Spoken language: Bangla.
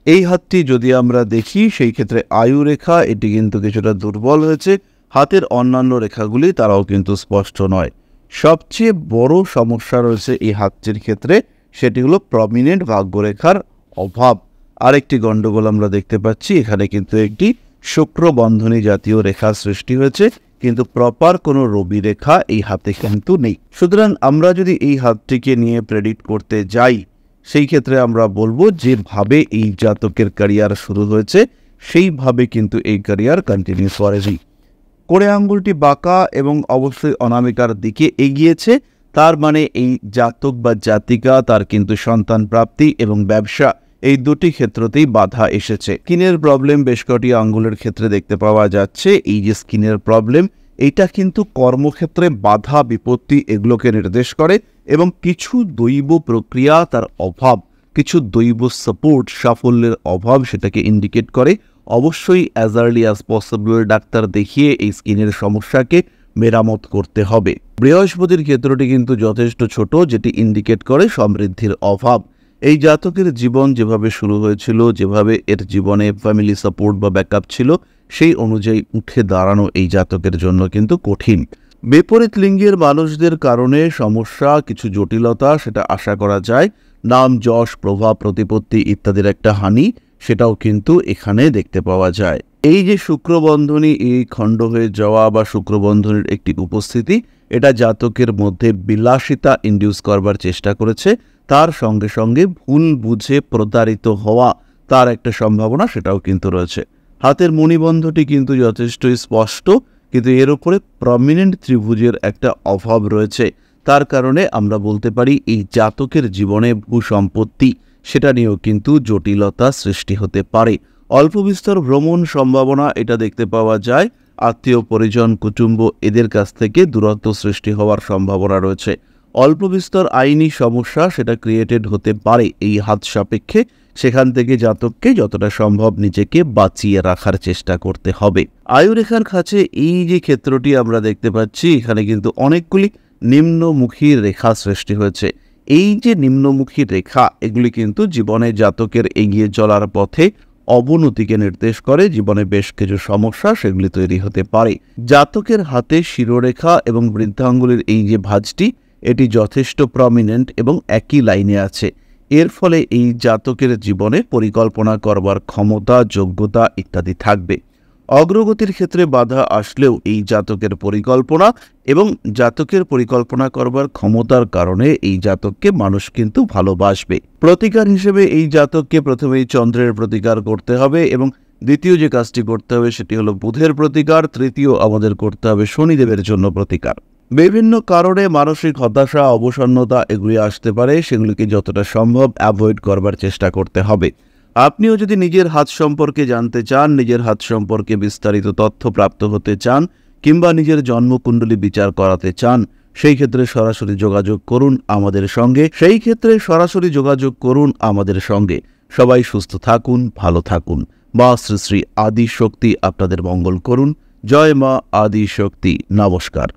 এই হাতটি যদি আমরা দেখি সেই ক্ষেত্রে আয়ু রেখা এটি কিন্তু কিছুটা দুর্বল হয়েছে। হাতের অন্যান্য রেখাগুলি তারাও কিন্তু স্পষ্ট নয়। সবচেয়ে বড় সমস্যা রয়েছে এই হাতটির ক্ষেত্রে, সেটি হলো প্রমিনেন্ট ভাগ্যরেখার অভাব। আরেকটি গণ্ডগোল আমরা দেখতে পাচ্ছি, এখানে কিন্তু একটি শুক্রবন্ধনী জাতীয় রেখার সৃষ্টি হয়েছে, কিন্তু প্রপার কোনো রবি রেখা এই হাতে কিন্তু নেই। সুতরাং আমরা যদি এই হাতটিকে নিয়ে প্রেডিক্ট করতে যাই, সেই ক্ষেত্রে আমরা বলবো যেভাবে এই জাতকের ক্যারিয়ার শুরু হয়েছে সেইভাবে কিন্তু এই ক্যারিয়ার কন্টিনিউ করেনি। কোড়ে আঙ্গুলটি বাঁকা এবং অবশ্যই অনামিকার দিকে এগিয়েছে, তার মানে এই জাতক বা জাতিকা তার কিন্তু সন্তান প্রাপ্তি এবং ব্যবসা এই দুটি ক্ষেত্রতেই বাধা এসেছে। স্কিনের প্রবলেম বেশ কটি আঙ্গুলের ক্ষেত্রে দেখতে পাওয়া যাচ্ছে। এই যে স্কিনের প্রবলেম, এইটা কিন্তু কর্মক্ষেত্রে বাধা বিপত্তি এগুলোকে নির্দেশ করে এবং কিছু দৈব প্রক্রিয়া তার অভাব, কিছু দৈব সাপোর্ট সাফল্যের অভাব সেটাকে ইন্ডিকেট করে। অবশ্যই as early as possible doctor দেখিয়ে এই স্কিনের সমস্যাকে মেরামত করতে হবে। বৃহস্পতির ক্ষেত্রটি কিন্তু যথেষ্ট ছোট, যেটি ইন্ডিকেট করে সমৃদ্ধির অভাব। এই জাতকের জীবন যেভাবে শুরু হয়েছিল, যেভাবে এর জীবনে ফ্যামিলি সাপোর্ট বা ব্যাকআপ ছিল, সেই অনুযায়ী উঠে দাঁড়ানো এই জাতকের জন্য কিন্তু কঠিন। বিপরীত লিঙ্গের মানুষদের কারণে সমস্যা, কিছু জটিলতা সেটা আশা করা যায়। নাম, যশ, প্রভাব, প্রতিপত্তি ইত্যাদির একটা হানি সেটাও কিন্তু এখানে দেখতে পাওয়া যায়। এই যে শুক্রবন্ধনী এই খণ্ড হয়ে যাওয়া বা শুক্রবন্ধনীর একটি উপস্থিতি, এটা জাতকের মধ্যে বিলাসিতা ইনডিউস করবার চেষ্টা করেছে। তার সঙ্গে সঙ্গে ভুল বুঝে প্রতারিত হওয়া তার একটা সম্ভাবনা সেটাও কিন্তু রয়েছে। হাতের মণিবন্ধটি কিন্তু যথেষ্টই স্পষ্ট, কিন্তু এর উপরে প্রমিনেন্ট ত্রিভুজের একটা অভাব রয়েছে। তার কারণে আমরা বলতে পারি এই জাতকের জীবনে ভূসম্পত্তি সেটা নিয়েও কিন্তু জটিলতা সৃষ্টি হতে পারে। অল্প বিস্তর ভ্রমণ সম্ভাবনা এটা দেখতে পাওয়া যায়। আত্মীয় পরিজন, কুটুম্ব এদের কাছ থেকে দূরত্ব সৃষ্টি হওয়ার সম্ভাবনা রয়েছে। অল্প বিস্তর আইনি সমস্যা সেটা ক্রিয়েটেড হতে পারে এই হাত সাপেক্ষে। সেখান থেকে জাতককে যতটা সম্ভব নিজেকে বাঁচিয়ে রাখার চেষ্টা করতে হবে। আয়ুরেখার কাছে এই যে ক্ষেত্রটি আমরা দেখতে পাচ্ছি, এখানে কিন্তু অনেকগুলি নিম্নমুখী রেখা সৃষ্টি হয়েছে। এই যে নিম্নমুখী রেখা, এগুলি কিন্তু জীবনে জাতকের এগিয়ে চলার পথে অবনতিকে নির্দেশ করে। জীবনে বেশ কিছু সমস্যা সেগুলি তৈরি হতে পারে। জাতকের হাতে শিরোরেখা এবং বৃদ্ধাঙ্গুলের এই যে ভাঁজটি, এটি যথেষ্ট প্রমিনেন্ট এবং একই লাইনে আছে। এর ফলে এই জাতকের জীবনে পরিকল্পনা করবার ক্ষমতা, যোগ্যতা ইত্যাদি থাকবে। অগ্রগতির ক্ষেত্রে বাধা আসলেও এই জাতকের পরিকল্পনা এবং জাতকের পরিকল্পনা করবার ক্ষমতার কারণে এই জাতককে মানুষ কিন্তু ভালোবাসবে। প্রতিকার হিসেবে এই জাতককে প্রথমেই চন্দ্রের প্রতিকার করতে হবে এবং দ্বিতীয় যে কাজটি করতে হবে সেটি হলো বুধের প্রতিকার। তৃতীয় আমাদের করতে হবে শনিদেবের জন্য প্রতিকার। বিভিন্ন কারণে মানসিক হতাশা, অবসন্নতা এগুলি আসতে পারে, সেগুলিকে যতটা সম্ভব অ্যাভয়েড করবার চেষ্টা করতে হবে। আপনিও যদি নিজের হাত সম্পর্কে জানতে চান, নিজের হাত সম্পর্কে বিস্তারিত তথ্য প্রাপ্ত হতে চান কিংবা নিজের জন্মকুণ্ডলী বিচার করাতে চান, সেই ক্ষেত্রে সরাসরি যোগাযোগ করুন আমাদের সঙ্গে। সবাই সুস্থ থাকুন, ভালো থাকুন। মা শ্রী শ্রী আদি শক্তি আপনাদের মঙ্গল করুন। জয় মা আদি শক্তি। নমস্কার।